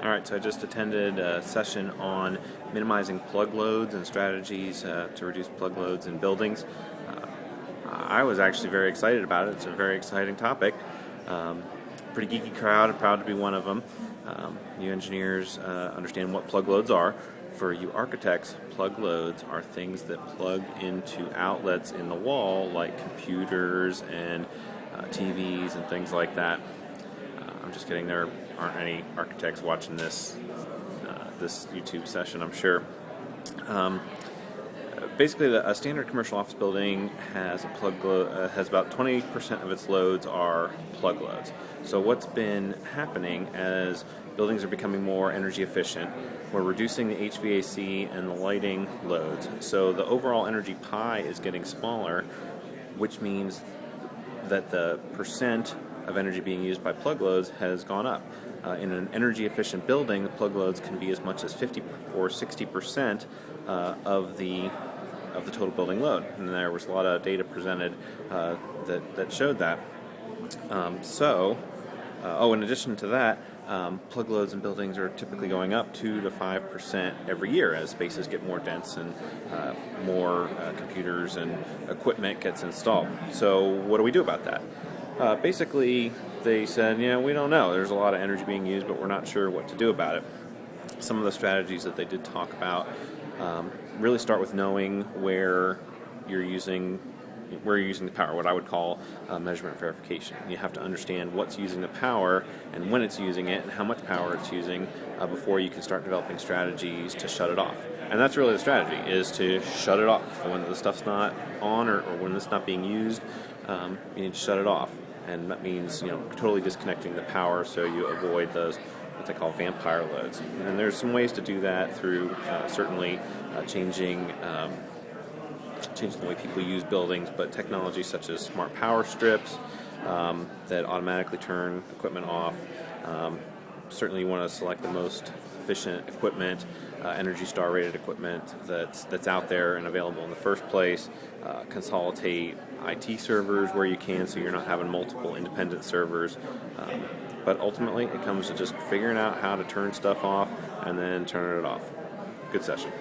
All right, so I just attended a session on minimizing plug loads and strategies to reduce plug loads in buildings. I was actually very excited about it. It's a very exciting topic. Pretty geeky crowd, proud to be one of them. You engineers understand what plug loads are. For you architects, plug loads are things that plug into outlets in the wall like computers and TVs and things like that. I'm just kidding, there aren't any architects watching this YouTube session, I'm sure. Basically, a standard commercial office building has has about 20% of its loads are plug loads. So what's been happening as buildings are becoming more energy efficient, we're reducing the HVAC and the lighting loads. So the overall energy pie is getting smaller, which means that the percent of energy being used by plug loads has gone up. In an energy efficient building, the plug loads can be as much as 50 or 60% of the total building load, and there was a lot of data presented that showed that. In addition to that, plug loads in buildings are typically going up 2 to 5% every year as spaces get more dense and more computers and equipment gets installed. So what do we do about that? Basically, they said, we don't know. There's a lot of energy being used, but we're not sure what to do about it. Some of the strategies that they did talk about really start with knowing where you're using the power, what I would call measurement verification. You have to understand what's using the power and when it's using it and how much power it's using before you can start developing strategies to shut it off. And that's really the strategy, is to shut it off. When the stuff's not on or when it's not being used, you need to shut it off. And that means totally disconnecting the power so you avoid those what they call vampire loads. And there's some ways to do that through certainly changing the way people use buildings, but technology such as smart power strips that automatically turn equipment off. Certainly you want to select the most efficient equipment, Energy Star rated equipment that's out there and available in the first place. Consolidate IT servers where you can so you're not having multiple independent servers. But ultimately it comes to just figuring out how to turn stuff off and then turn it off. Good session.